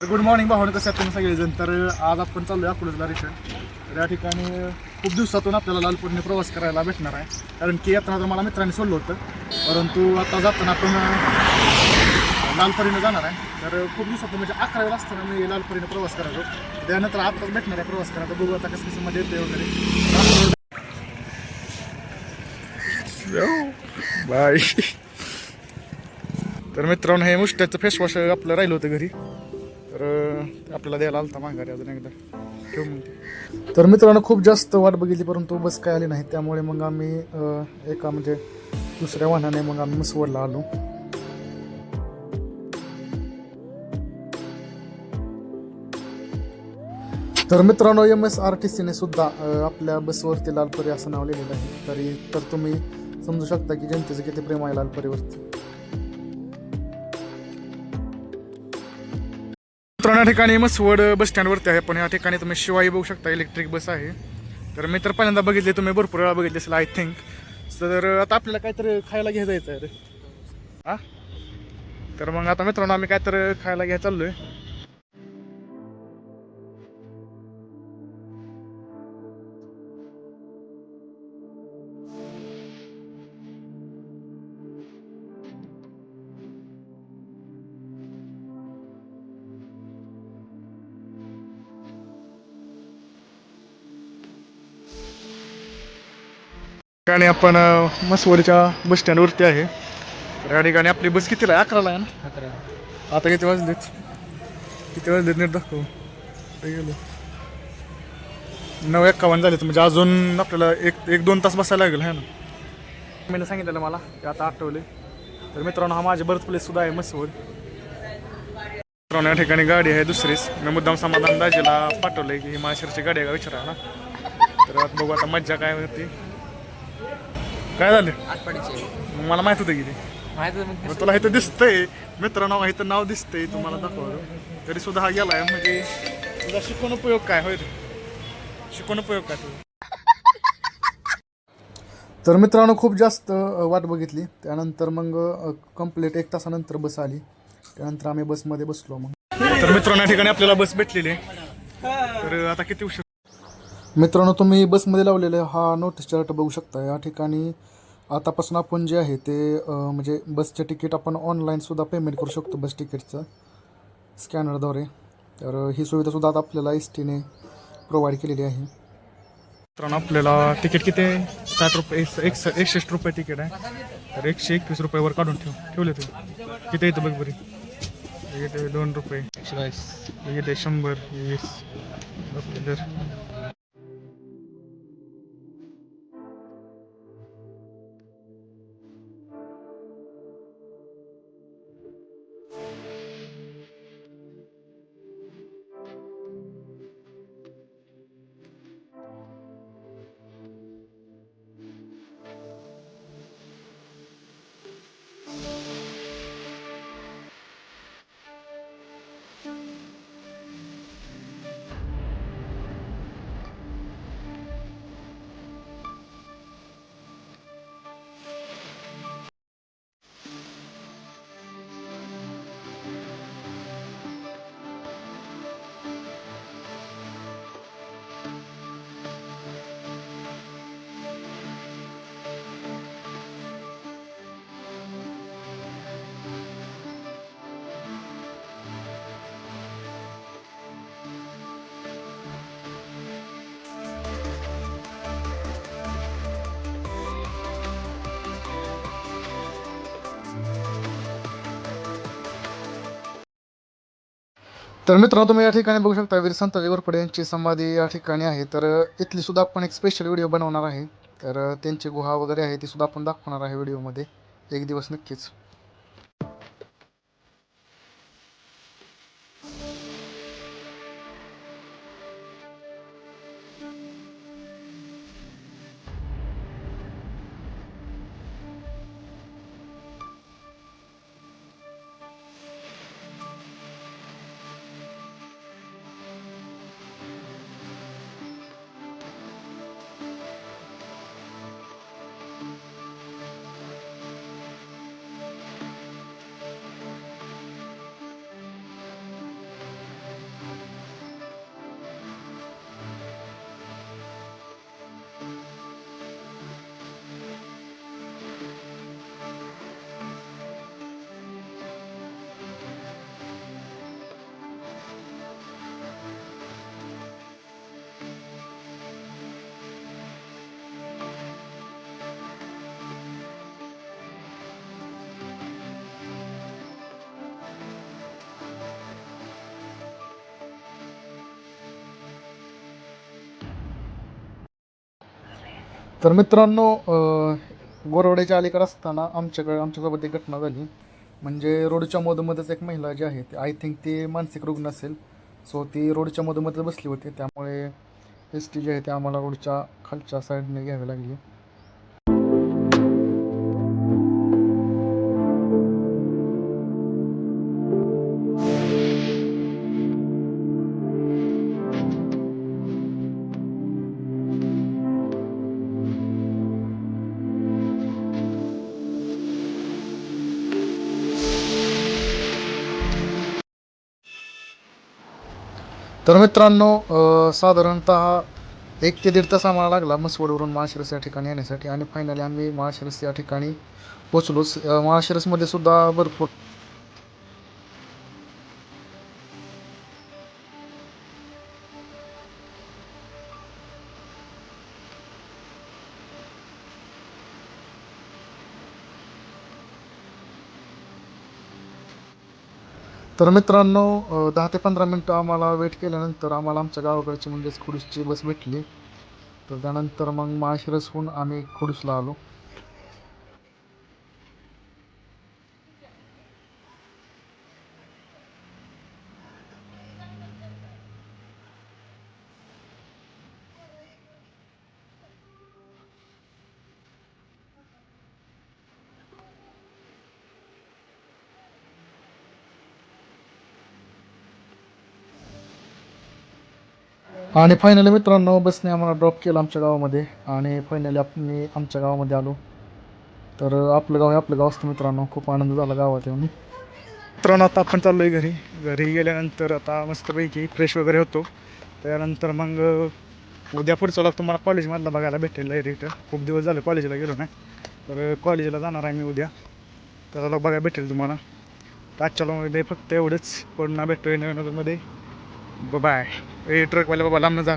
Good morning भावना, कसं तुम्ही सगळेजण. तर आज आपण चाललो आहे अकलूजला रिटर्न. तर या ठिकाणी खूप दिवसातून आपल्याला लालपरीने प्रवास करायला भेटणार आहे, कारण की येताना तर मला मित्रांनी सोडलं होतं, परंतु आता जाताना आपण लालपरीने जाणार आहे. तर खूप दिवसातून म्हणजे 11 वेळा असताना मी लालपरीने प्रवास करायचो. त्यानंतर आत्ताच भेटणार आहे प्रवास करायला. बघू आता कसं कसं मजा येते वगैरे. बाय. तर मित्रांनो, हे मुष्ट्याचं फेसवॉश आपलं राहिलं होतं घरी, तर आपल्याला द्यायला आलता माघारी अजून एकदा ठेवून म्हणते. तर मित्रांनो, खूप जास्त वाट बघितली परंतु बस काय आली नाही, त्यामुळे मग आम्ही एका म्हणजे दुसऱ्या वाहनाने मग आम्ही मसवडला आलो. तर मित्रांनो, MSRTCने सुद्धा आपल्या बसवरती लालपरी असं नाव लिहिलेलं आहे. तर तुम्ही समजू शकता की जनतेचं किती प्रेम आहे लालपरीवरती. मित्रांनो, या ठिकाणी मसवड बस स्टँडवरती आहे, पण या ठिकाणी तुम्ही शिवाई बघू शकता, इलेक्ट्रिक बस आहे. तर मी तर पहिल्यांदा बघितले, तुम्ही भरपूर वेळा बघितले असेल आय थिंक. तर आता आपल्याला काहीतरी खायला घ्यायचं आहे रे. हा, तर मग आता मित्रांनो, आम्ही काहीतरी खायला घ्यायला चाललोय. ठिकाणी आपण मसवडच्या बस स्टँडवरती आहे. तर या ठिकाणी आपली बस कितीला आहे? 11ला आहे ना? 11. आता किती वाजलेत? किती वाजलेत नीट दाखव. गेलो 9:51 झाले, म्हणजे अजून आपल्याला एक दोन तास बसायला लागेल आहे ना. मी सांगितलेलं मला ते आता आठवले. तर मित्रांनो, हा माझे बर्थ प्लेस सुद्धा आहे मसवड. मित्रांनो, या ठिकाणी गाडी आहे दुसरीच. मी मुद्दाम समाधान दाजीला पाठवलंय की ही माळशिरची गाडी आहे का विचारायला. तर आता बघू आता मज्जा काय होती. काय झालं? मला माहित होतं की ते तुला इथं दिसतंय. मित्रांनो, इथं नाव दिसतंय, तुम्हाला दाखवलं तरी सुद्धा हा गेलाय. म्हणजे तुझा शिकून उपयोग काय होईल? शिकून उपयोग काय तुझा? तर मित्रांनो, खूप जास्त वाट बघितली. त्यानंतर मग कंप्लीट 1 तासानंतर बस आली. त्यानंतर आम्ही बसमध्ये बसलो. मग तर मित्रांनो, या ठिकाणी आपल्याला बस भेटलेली आहे. तर आता किती उशीर. मित्रांनो, तुम्ही बसमध्ये लावलेले हा नोटीस चार्ट बघू शकता. या ठिकाणी आतापासून आपण जे आहे ते म्हणजे बसचे तिकीट आपण ऑनलाईनसुद्धा पेमेंट करू शकतो बस तिकीटचं स्कॅनरद्वारे. तर ही सुविधासुद्धा आता आपल्याला STने प्रोव्हाइड केलेली आहे. मित्रांनो, आपल्याला तिकीट किती आहे? 60 रुपये, 61 रुपये तिकीट आहे. तर 121 रुपयावर काढून ठेवले ते. किती येतं बघ बरी. येते 2 रुपये, 120, येते 100, 20 तर. तर मित्रांनो, तुम्ही या ठिकाणी बघू शकता वीर संताजी घोरपडे यांची समाधी या ठिकाणी आहे. तर इथली सुद्धा आपण एक स्पेशल व्हिडिओ बनवणार आहे. तर त्यांची गुहा वगैरे आहे ती सुद्धा आपण दाखवणार आहे व्हिडिओमध्ये एक दिवस नक्कीच. तर मित्रांनो गोरवड्याच्या अलीकडे असताना आमच्यासोबत एक घटना झाली. म्हणजे रोडच्या मधोमधच एक महिला जी आहे ती आय थिंक ती मानसिक रुग्ण असेल. सो ती रोडच्या मधोमधच बसली होती, त्यामुळे एस टी जी आहे ती आम्हाला रोडच्या खालच्या साईडने घ्यावी लागली. तर मित्रांनो साधारणतः 1 ते 1.5 तास आम्हाला लागला मसवडवरून माळशिरस या ठिकाणी येण्यासाठी, आणि फायनली आम्ही माळशिरस या ठिकाणी पोचलोच. माळशिरसमध्ये सुद्धा भरपूर. तर मित्रांनो 10 ते 15 मिनटं आम्हाला वेट केल्यानंतर आम्हाला आमच्या गावाकडची म्हणजेच खुडूसची बस भेटली. तर त्यानंतर मग माळशिरसहून आम्ही खुडूसला आलो. आणि फायनली मित्रांनो बसने आम्हाला ड्रॉप केलं आमच्या गावामध्ये, आणि फायनली आपण आमच्या गावामध्ये आलो. तर आपलं गाव आहे, आपलं गाव असतं मित्रांनो. खूप आनंद झाला गावात येऊन. मित्रांनो आता आपण चाललो आहे घरी गेल्यानंतर आता मस्तपैकी फ्रेश वगैरे होतो. त्यानंतर मग उद्या पुढचा व्लॉग तुम्हाला कॉलेजमधला बघायला भेटेल डायरेक्ट. खूप दिवस झाले कॉलेजला गेलो नाही, तर कॉलेजला जाणार आहे मी उद्या. त्याला व्लॉग बघायला भेटेल तुम्हाला. तर आजच्या व्लॉगमध्ये फक्त एवढंच. पुन्हा भेटतोय नवीन व्लॉगमध्ये. बाय. ए ट्रकवाल्या बाबा लांब जा.